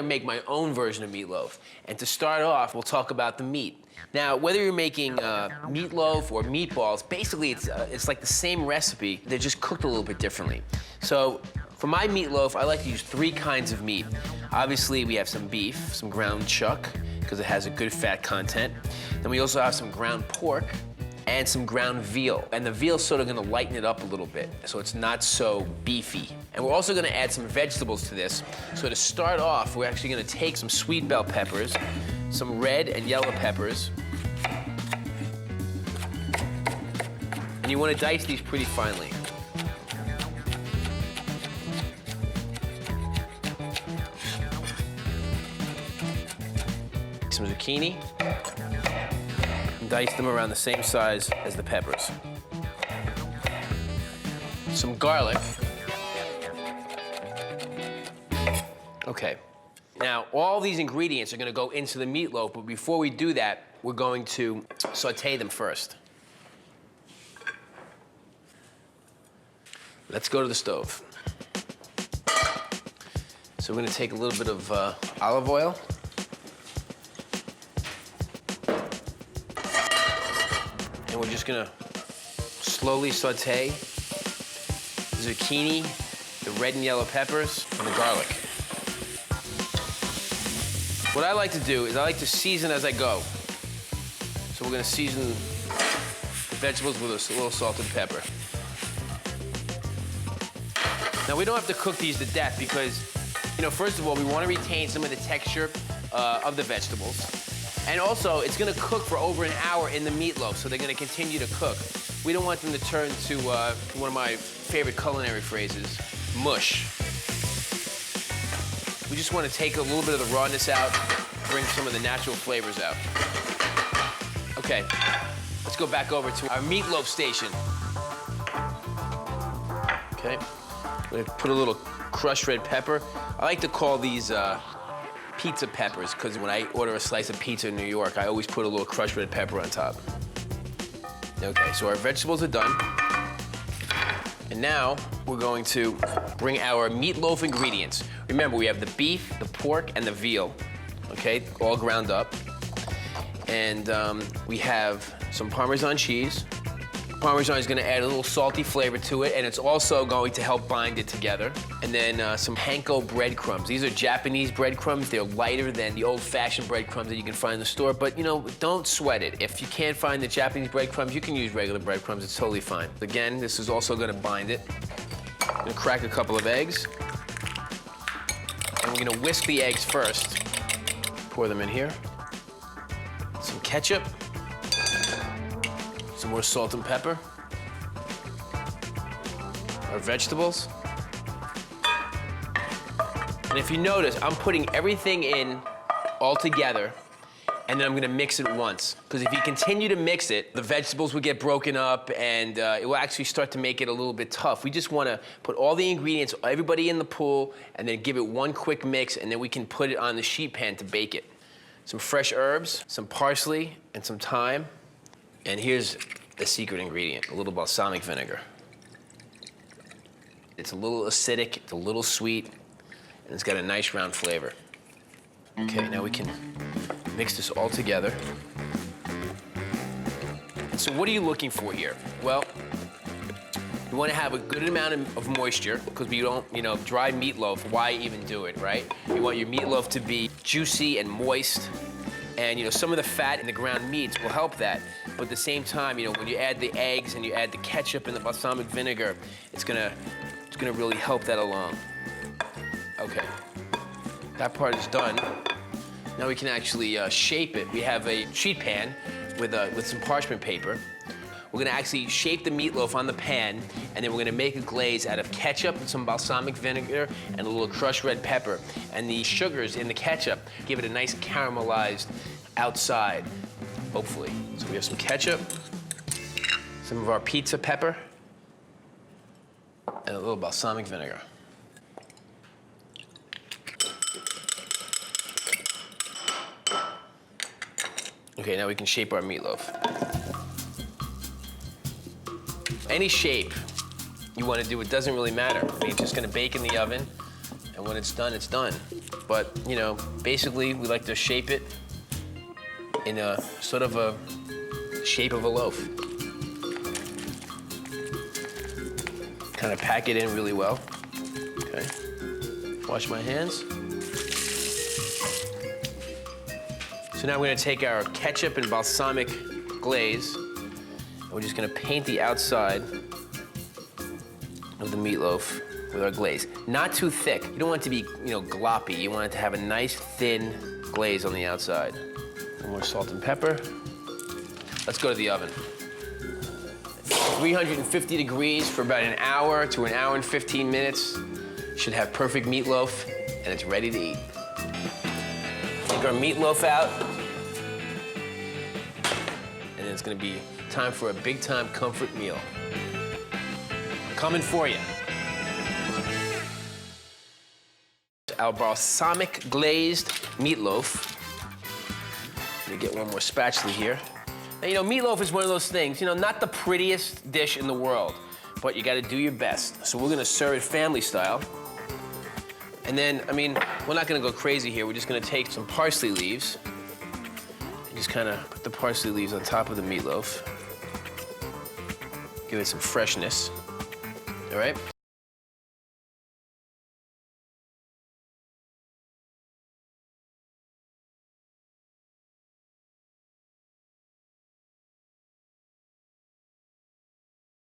Make my own version of meatloaf. And to start off, we'll talk about the meat. Now, whether you're making meatloaf or meatballs, basically it's like the same recipe. They're just cooked a little bit differently. So for my meatloaf, I like to use 3 kinds of meat. Obviously, we have some beef, some ground chuck, because it has a good fat content. Then we also have some ground pork and some ground veal. And the veal's sort of gonna lighten it up a little bit, so it's not so beefy. And we're also gonna add some vegetables to this. So to start off, we're actually gonna take some sweet bell peppers, some red and yellow peppers, and you wanna dice these pretty finely. Some zucchini. Dice them around the same size as the peppers. Some garlic. Okay. Now, all these ingredients are gonna go into the meatloaf, but before we do that, we're going to saute them first. Let's go to the stove. So we're gonna take a little bit of olive oil. And we're just gonna slowly saute the zucchini, the red and yellow peppers, and the garlic. What I like to do is I like to season as I go. So we're gonna season the vegetables with a little salt and pepper. Now we don't have to cook these to death because, first of all, we wanna retain some of the texture of the vegetables. And also, it's gonna cook for over an hour in the meatloaf, so they're gonna continue to cook. We don't want them to turn to one of my favorite culinary phrases, mush. We just wanna take a little bit of the rawness out, bring some of the natural flavors out. Okay, let's go back over to our meatloaf station. Okay, I'm gonna put a little crushed red pepper. I like to call these pizza peppers, because when I order a slice of pizza in New York, I always put a little crushed red pepper on top. Okay, so our vegetables are done. And now we're going to bring our meatloaf ingredients. Remember, we have the beef, the pork, and the veal, okay, all ground up. And we have some Parmesan cheese. Parmesan is gonna add a little salty flavor to it, and it's also going to help bind it together. And then some panko breadcrumbs. These are Japanese breadcrumbs. They're lighter than the old-fashioned breadcrumbs that you can find in the store, but don't sweat it. If you can't find the Japanese breadcrumbs, you can use regular breadcrumbs. It's totally fine. Again, this is also gonna bind it. I'm gonna crack a couple of eggs. And we're gonna whisk the eggs first. Pour them in here. Some ketchup. Some more salt and pepper. Our vegetables. And if you notice, I'm putting everything in all together, and then I'm gonna mix it once. Because if you continue to mix it, the vegetables will get broken up, and it will actually start to make it a little bit tough. We just wanna put all the ingredients, everybody in the pool, and then give it one quick mix, and then we can put it on the sheet pan to bake it. Some fresh herbs, some parsley, and some thyme. And here's the secret ingredient, a little balsamic vinegar. It's a little acidic, it's a little sweet, and it's got a nice round flavor. Okay, now we can mix this all together. And so what are you looking for here? Well, you want to have a good amount of moisture, because we don't, dry meatloaf, why even do it, right? You want your meatloaf to be juicy and moist. And some of the fat in the ground meats will help that. But at the same time, when you add the eggs and you add the ketchup and the balsamic vinegar, it's gonna really help that along. Okay, that part is done. Now we can actually shape it. We have a sheet pan with some parchment paper. We're gonna actually shape the meatloaf on the pan, and then we're gonna make a glaze out of ketchup and some balsamic vinegar and a little crushed red pepper. And the sugars in the ketchup give it a nice caramelized outside, hopefully. So we have some ketchup, some of our pizza pepper, and a little balsamic vinegar. Okay, now we can shape our meatloaf. Any shape you want to do, it doesn't really matter. I mean, it's just going to bake in the oven, and when it's done, it's done. but you know, basically we like to shape it in a sort of a shape of a loaf. Kind of pack it in really well. Okay. Wash my hands. So now we're gonna take our ketchup and balsamic glaze, and we're just gonna paint the outside of the meatloaf with our glaze. Not too thick. You don't want it to be, you know, gloppy. You want it to have a nice thin glaze on the outside. And more salt and pepper. Let's go to the oven. 350 degrees for about an hour to an hour and 15 minutes. Should have perfect meatloaf, and it's ready to eat. Take our meatloaf out, and then it's gonna be time for a big-time comfort meal. Coming for you. Our balsamic glazed meatloaf. Let me get one more spatula here. Now, you know, meatloaf is one of those things, you know, not the prettiest dish in the world, but you gotta do your best. So we're gonna serve it family style. And then, I mean, we're not gonna go crazy here. We're just gonna take some parsley leaves and just kinda put the parsley leaves on top of the meatloaf. Give it some freshness, all right?